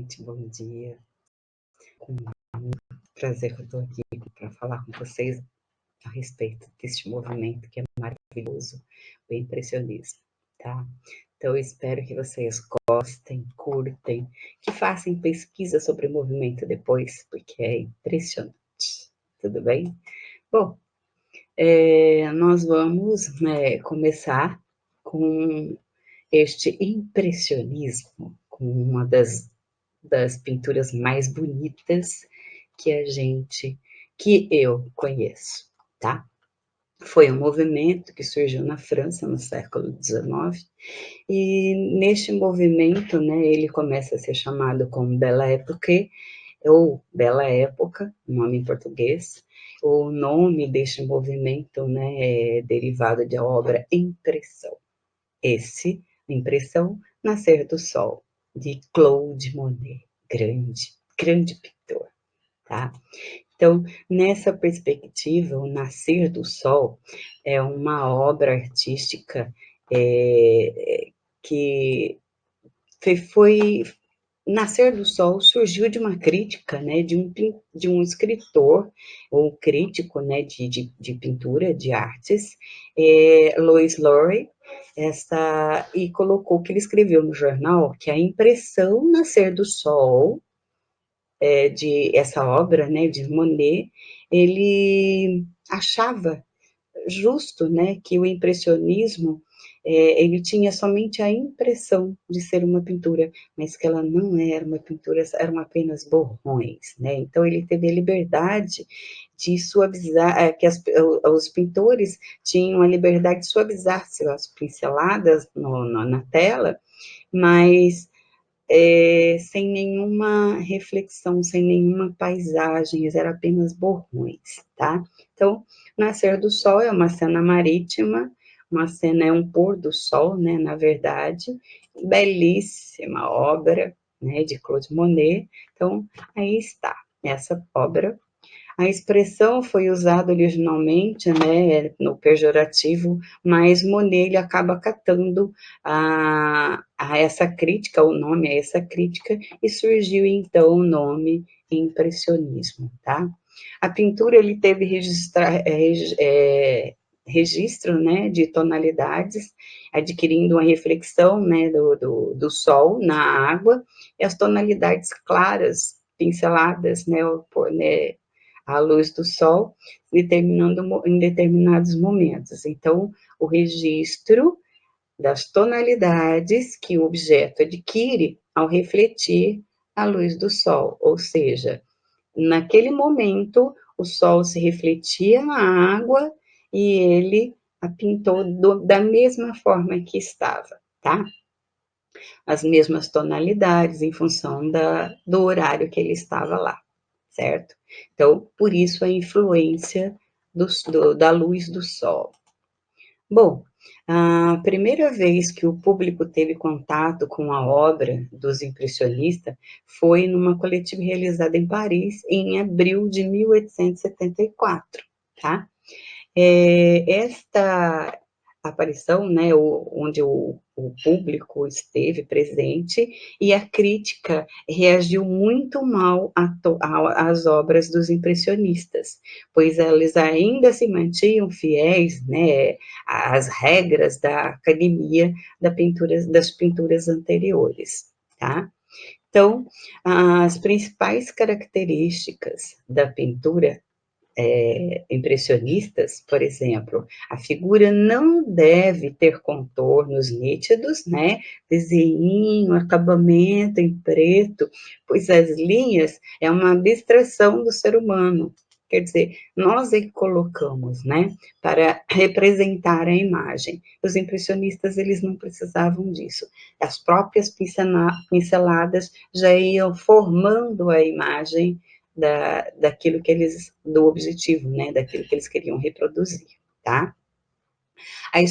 noite, bom dia. Com prazer que eu estou aqui para falar com vocês a respeito deste movimento que é maravilhoso, o impressionismo, tá? Então, eu espero que vocês gostem, curtem, que façam pesquisa sobre o movimento depois, porque é impressionante. Tudo bem? Bom, nós vamos começar com este impressionismo, com uma das pinturas mais bonitas que eu conheço, tá? Foi um movimento que surgiu na França no século XIX, e neste movimento, né, ele começa a ser chamado como Belle Époque, ou Bela Época, nome em português. O nome deste movimento, né, é derivado da obra Impressão. Impressão, Nascer do Sol, de Claude Monet, grande pintor, tá? Então, nessa perspectiva, o Nascer do Sol é uma obra artística que foi Nascer do Sol surgiu de uma crítica, né, de um escritor ou crítico, né, de pintura, de artes, Louis Laurie, e colocou que ele escreveu no jornal que a impressão Nascer do Sol, de essa obra, né, de Monet, ele achava justo, né, que o impressionismo ele tinha somente a impressão de ser uma pintura, mas que ela não era uma pintura, eram apenas borrões, né? Então ele teve a liberdade de suavizar, os pintores tinham a liberdade de suavizar as pinceladas na tela, mas sem nenhuma reflexão, sem nenhuma paisagem, era apenas borrões, tá? Então, Nascer do Sol é uma cena marítima, uma cena, é um pôr do sol, né, na verdade, belíssima obra, né, de Claude Monet. Então, aí está, essa obra. A expressão foi usada originalmente, né, no pejorativo, mas Monet ele acaba catando a essa crítica, o nome a essa crítica, e surgiu então o nome impressionismo, tá? A pintura ele teve registro, né, de tonalidades, adquirindo uma reflexão, né, do sol na água, e as tonalidades claras, pinceladas, né, à luz do sol, em determinados momentos. Então, o registro das tonalidades que o objeto adquire ao refletir a luz do sol, ou seja, naquele momento, o sol se refletia na água e ele a pintou da mesma forma que estava, tá? As mesmas tonalidades em função do horário que ele estava lá, certo? Então, por isso a influência da luz do sol. Bom, a primeira vez que o público teve contato com a obra dos impressionistas foi numa coletiva realizada em Paris em abril de 1874, tá? Esta aparição, né, onde o público esteve presente e a crítica reagiu muito mal às obras dos impressionistas, pois eles ainda se mantinham fiéis, né, às regras da academia das pinturas anteriores, tá? Então, as principais características da pintura impressionistas, por exemplo, a figura não deve ter contornos nítidos, né? Desenho, acabamento em preto, pois as linhas é uma abstração do ser humano. Quer dizer, nós é que colocamos, né, para representar a imagem. Os impressionistas, eles não precisavam disso. As próprias pinceladas já iam formando a imagem daquilo que do objetivo, né, daquilo que eles queriam reproduzir, tá? A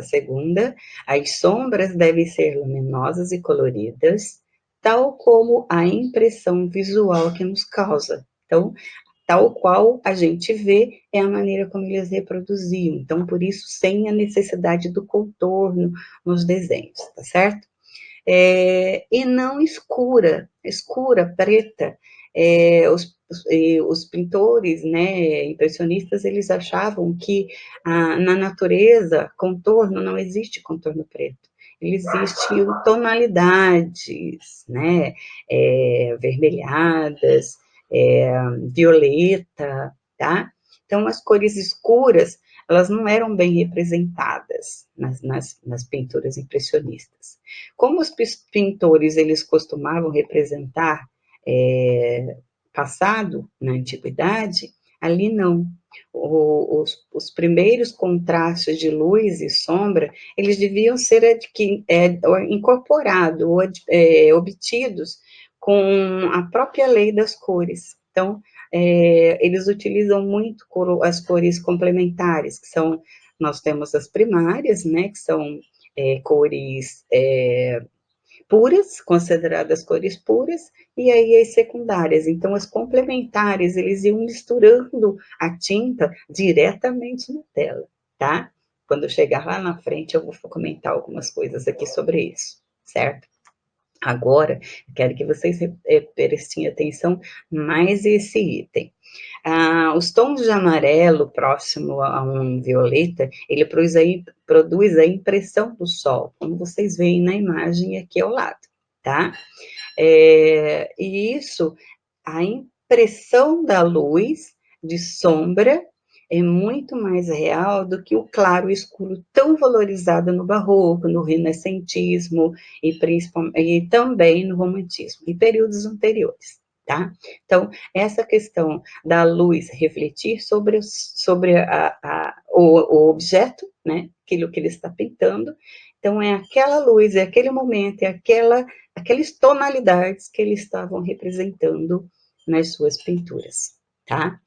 segunda, as sombras devem ser luminosas e coloridas, tal como a impressão visual que nos causa. Então, tal qual a gente vê é a maneira como eles reproduziam. Então, por isso, sem a necessidade do contorno nos desenhos, tá certo? e não escura, preta. Os pintores, né, impressionistas, eles achavam que na natureza, contorno, não existe contorno preto. Existem tonalidades, né, vermelhadas, violeta, tá? Então, as cores escuras, elas não eram bem representadas nas pinturas impressionistas. Como os pintores, eles costumavam representar passado, na antiguidade, ali não. Os primeiros contrastes de luz e sombra, eles deviam ser incorporados, obtidos com a própria lei das cores. Então, eles utilizam muito as cores complementares, que são, nós temos as primárias, né, que são cores puras, consideradas cores puras, e aí as secundárias. Então, as complementares, eles iam misturando a tinta diretamente na tela, tá? Quando eu chegar lá na frente, eu vou comentar algumas coisas aqui sobre isso, certo? Agora, eu quero que vocês prestem atenção mais esse item. Os tons de amarelo próximo a um violeta, ele produz a impressão do sol, como vocês veem na imagem aqui ao lado, tá? E isso, a impressão da luz de sombra é muito mais real do que o claro e escuro tão valorizado no barroco, no renascentismo e também no romantismo, em períodos anteriores, tá? Então, essa questão da luz refletir sobre o objeto, né? Aquilo que ele está pintando. Então, é aquela luz, é aquele momento, aquelas tonalidades que eles estavam representando nas suas pinturas, tá?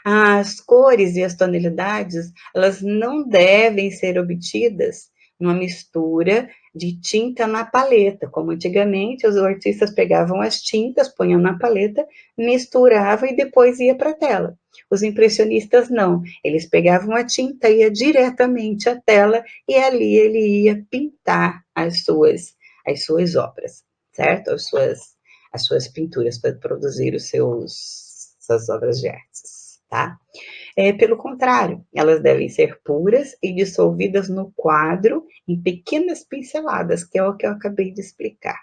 As cores e as tonalidades, elas não devem ser obtidas numa mistura de tinta na paleta, como antigamente os artistas pegavam as tintas, punham na paleta, misturavam e depois ia para a tela. Os impressionistas não, eles pegavam a tinta, ia diretamente à tela e ali ele ia pintar as suas obras, certo? As suas pinturas para produzir suas obras de artes, tá? Pelo contrário, elas devem ser puras e dissolvidas no quadro em pequenas pinceladas, que é o que eu acabei de explicar.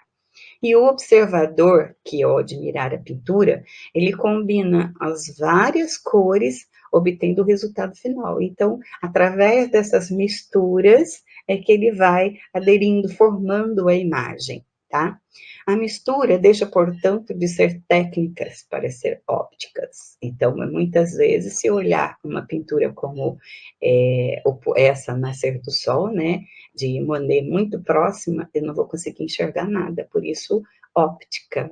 E o observador, que ao admirar a pintura, ele combina as várias cores, obtendo o resultado final. Então, através dessas misturas, é que ele vai aderindo, formando a imagem, tá? A mistura deixa, portanto, de ser técnicas para ser ópticas. Então, muitas vezes, se olhar uma pintura como essa Nascer do Sol, né, de Monet muito próxima, eu não vou conseguir enxergar nada. Por isso, óptica,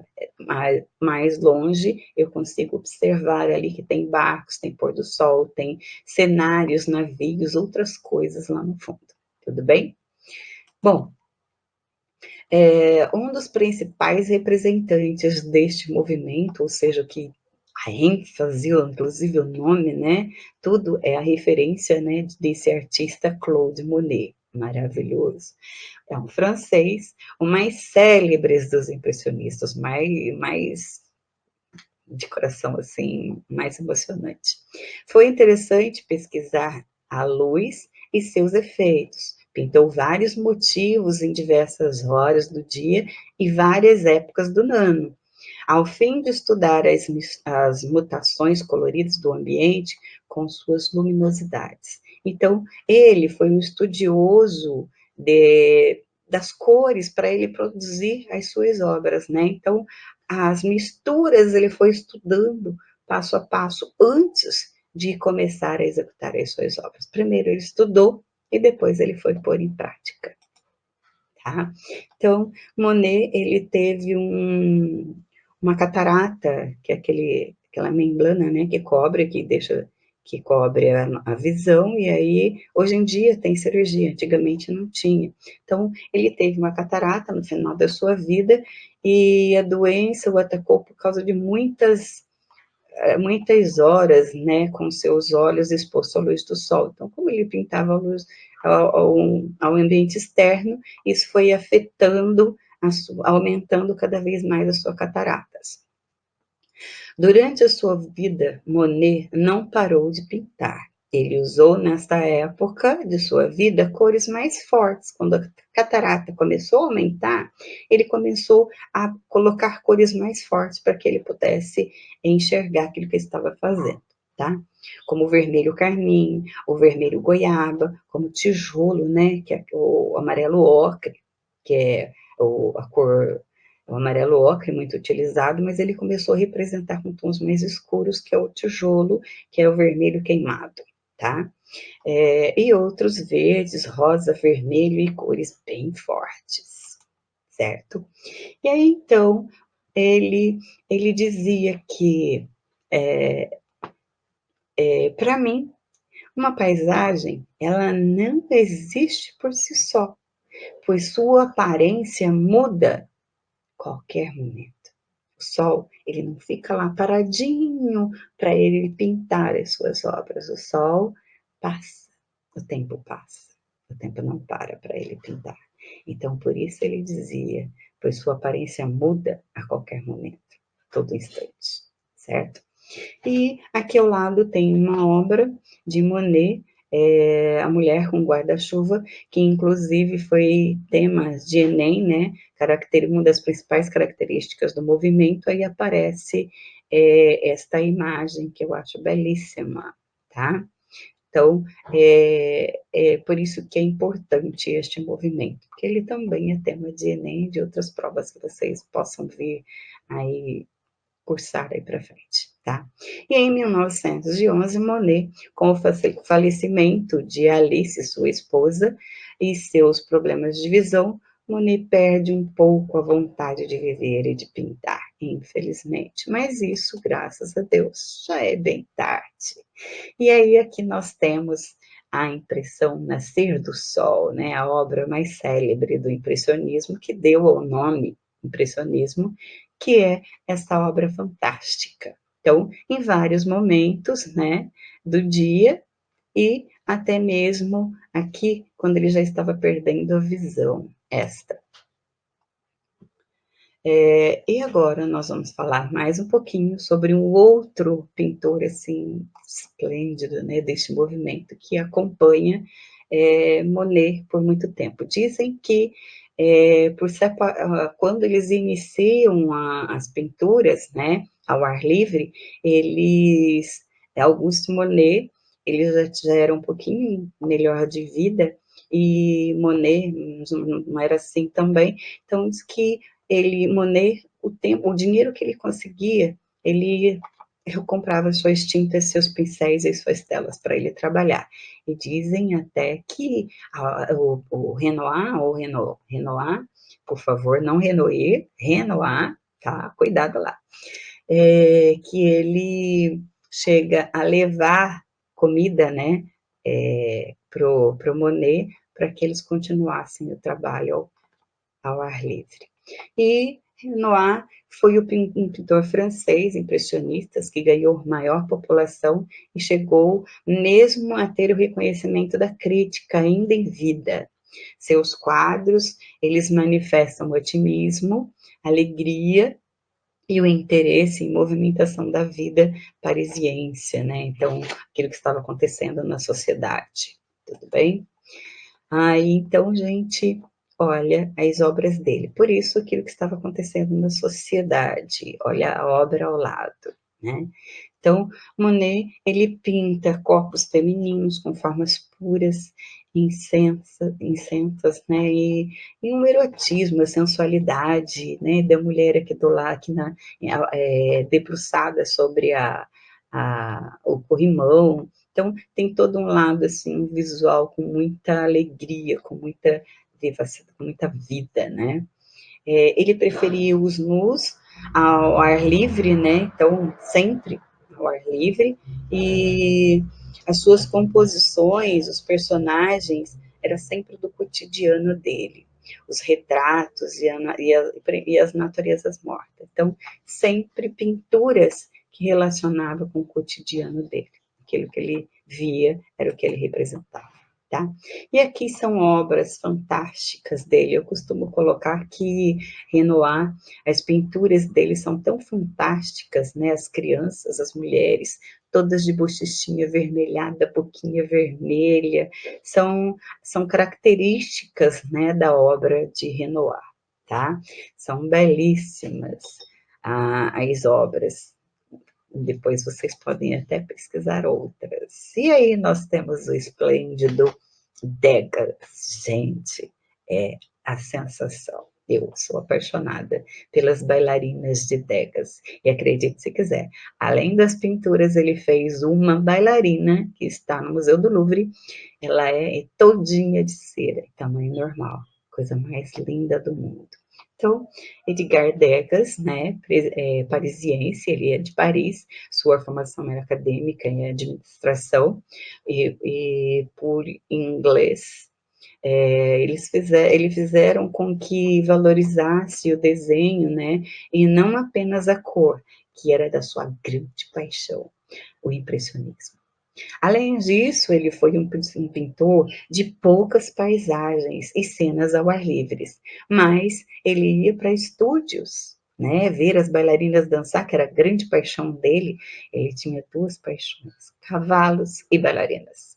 mais longe, eu consigo observar ali que tem barcos, tem pôr do sol, tem cenários, navios, outras coisas lá no fundo. Tudo bem? Bom, um dos principais representantes deste movimento, ou seja, que a ênfase, inclusive o nome, né? Tudo é a referência, né, desse artista Claude Monet, maravilhoso. É um francês, o mais célebres dos impressionistas, mais de coração, assim, mais emocionante. Foi interessante pesquisar a luz e seus efeitos. Pintou vários motivos em diversas horas do dia e várias épocas do ano. Ao fim de estudar as mutações coloridas do ambiente com suas luminosidades. Então, ele foi um estudioso das cores para ele produzir as suas obras, né? Então, as misturas ele foi estudando passo a passo antes de começar a executar as suas obras. Primeiro ele estudou e depois ele foi pôr em prática, tá? Então, Monet, ele teve uma catarata, que é aquela membrana, né, que cobre a visão, e aí, hoje em dia tem cirurgia, antigamente não tinha. Então, ele teve uma catarata no final da sua vida, e a doença o atacou por causa de muitas horas, né, com seus olhos expostos à luz do sol. Então, como ele pintava a luz ao ambiente externo, isso foi afetando aumentando cada vez mais as suas cataratas. Durante a sua vida, Monet não parou de pintar. Ele usou, nesta época de sua vida, cores mais fortes. Quando a catarata começou a aumentar, ele começou a colocar cores mais fortes para que ele pudesse enxergar aquilo que ele estava fazendo, tá? Como o vermelho carmim, o vermelho goiaba, como o tijolo, né? Que é o amarelo ocre, que é a cor o amarelo ocre, muito utilizado, mas ele começou a representar com tons mais escuros, que é o tijolo, que é o vermelho queimado, tá? E outros verdes, rosa, vermelho e cores bem fortes, certo? E aí, então, ele dizia que, para mim, uma paisagem, ela não existe por si só, pois sua aparência muda qualquer momento. O sol, ele não fica lá paradinho para ele pintar as suas obras. O sol passa, o tempo não para ele pintar. Então, por isso ele dizia, pois sua aparência muda a qualquer momento, todo instante, certo? E aqui ao lado tem uma obra de Monet, A Mulher com Guarda-Chuva, que inclusive foi tema de Enem, né? Uma das principais características do movimento, aí aparece esta imagem que eu acho belíssima, tá? Então, por isso que é importante este movimento, porque ele também é tema de Enem e de outras provas que vocês possam vir aí cursar aí para frente, tá? E em 1911, Monet, com o falecimento de Alice, sua esposa, e seus problemas de visão, Monet perde um pouco a vontade de viver e de pintar, infelizmente. Mas isso, graças a Deus, já é bem tarde. E aí aqui nós temos a impressão Nascer do Sol, né? A obra mais célebre do impressionismo, que deu ao nome impressionismo, que é essa obra fantástica. Então, em vários momentos, né, do dia e até mesmo aqui, quando ele já estava perdendo a visão, esta. E agora nós vamos falar mais um pouquinho sobre um outro pintor, assim, esplêndido, né, deste movimento, que acompanha Monet por muito tempo. Dizem que quando eles iniciam as pinturas, né, ao ar livre, Auguste Monet, ele já era um pouquinho melhor de vida, e Monet não era assim também, então diz que Monet, o dinheiro que ele conseguia, ele comprava suas tintas, seus pincéis e suas telas para ele trabalhar. E dizem até que o Renoir, por favor, não Renoir, tá? Cuidado lá. Que ele chega a levar comida, né, pro Monet, para que eles continuassem o trabalho ao ar livre. E Renoir foi um pintor francês impressionista que ganhou maior população e chegou mesmo a ter o reconhecimento da crítica ainda em vida. Seus quadros, eles manifestam otimismo, alegria e o interesse em movimentação da vida parisiense, né? Então, aquilo que estava acontecendo na sociedade. Tudo bem? Aí, então, gente, olha as obras dele. Por isso, aquilo que estava acontecendo na sociedade, olha a obra ao lado, né? Então, Monet, ele pinta corpos femininos com formas puras, incensas, né? E um erotismo, a sensualidade, né? Da mulher aqui do lado, debruçada sobre o corrimão. Então, tem todo um lado, assim, um visual com muita alegria, com muita vivacidade, com muita vida, né? Ele preferia os nus ao ar livre, né? Então, sempre ao ar livre, e as suas composições, os personagens, era sempre do cotidiano dele, os retratos e as naturezas mortas. Então, sempre pinturas que relacionavam com o cotidiano dele. Aquilo que ele via era o que ele representava. tá? E aqui são obras fantásticas dele. Eu costumo colocar que Renoir, as pinturas dele são tão fantásticas, né? As crianças, as mulheres, todas de bochechinha avermelhada, boquinha vermelha, são características, né, da obra de Renoir, tá? São belíssimas as obras. Depois vocês podem até pesquisar outras. E aí nós temos o esplêndido Degas. Gente, é a sensação. Eu sou apaixonada pelas bailarinas de Degas. E acredite se quiser, além das pinturas, ele fez uma bailarina que está no Museu do Louvre. Ela é todinha de cera, tamanho normal. Coisa mais linda do mundo. Então, Edgar Degas, né, parisiense, ele é de Paris, sua formação era acadêmica em administração e por inglês. Eles fizeram com que valorizasse o desenho, né, e não apenas a cor, que era da sua grande paixão, o impressionismo. Além disso, ele foi um pintor de poucas paisagens e cenas ao ar livre, mas ele ia para estúdios, né, ver as bailarinas dançar, que era a grande paixão dele. Ele tinha duas paixões, cavalos e bailarinas.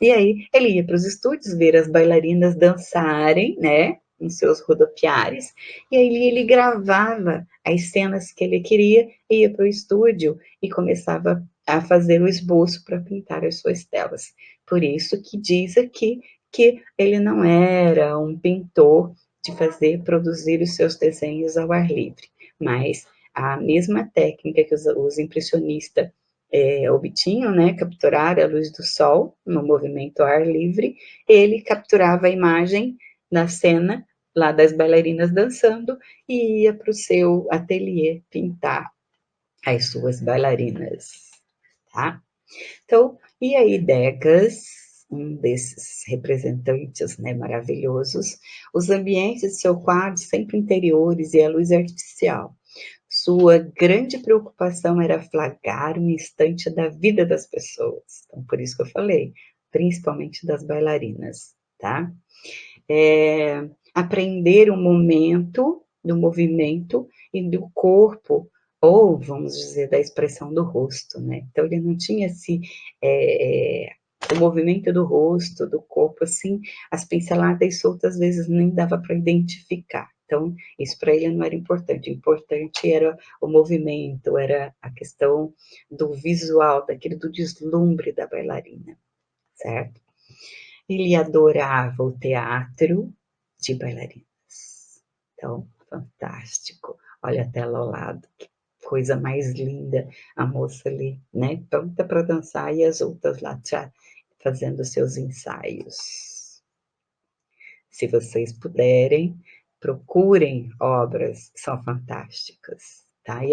E aí ele ia para os estúdios ver as bailarinas dançarem, né, em seus rodopiares, e aí ele gravava as cenas que ele queria, ia para o estúdio e começava a fazer o esboço para pintar as suas telas. Por isso que diz aqui que ele não era um pintor de produzir os seus desenhos ao ar livre, mas a mesma técnica que os impressionistas obtinham, né, capturar a luz do sol no movimento ao ar livre, ele capturava a imagem na cena lá das bailarinas dançando e ia para o seu ateliê pintar as suas bailarinas, tá? Então, e aí Degas, um desses representantes, né, maravilhosos, os ambientes de seu quadro sempre interiores e a luz artificial. Sua grande preocupação era flagrar um instante da vida das pessoas. Então, por isso que eu falei, principalmente das bailarinas, tá? Aprender o momento do movimento e do corpo, ou vamos dizer, da expressão do rosto, né? Então ele não tinha o movimento do rosto, do corpo, assim, as pinceladas soltas às vezes nem dava para identificar. Então, isso para ele não era importante. O importante era o movimento, era a questão do visual, daquele do deslumbre da bailarina, certo? Ele adorava o teatro de bailarinas. Então, fantástico. Olha a tela ao lado, que coisa mais linda. A moça ali, né, pronta para dançar e as outras lá já fazendo seus ensaios. Se vocês puderem, procurem obras que são fantásticas, tá? E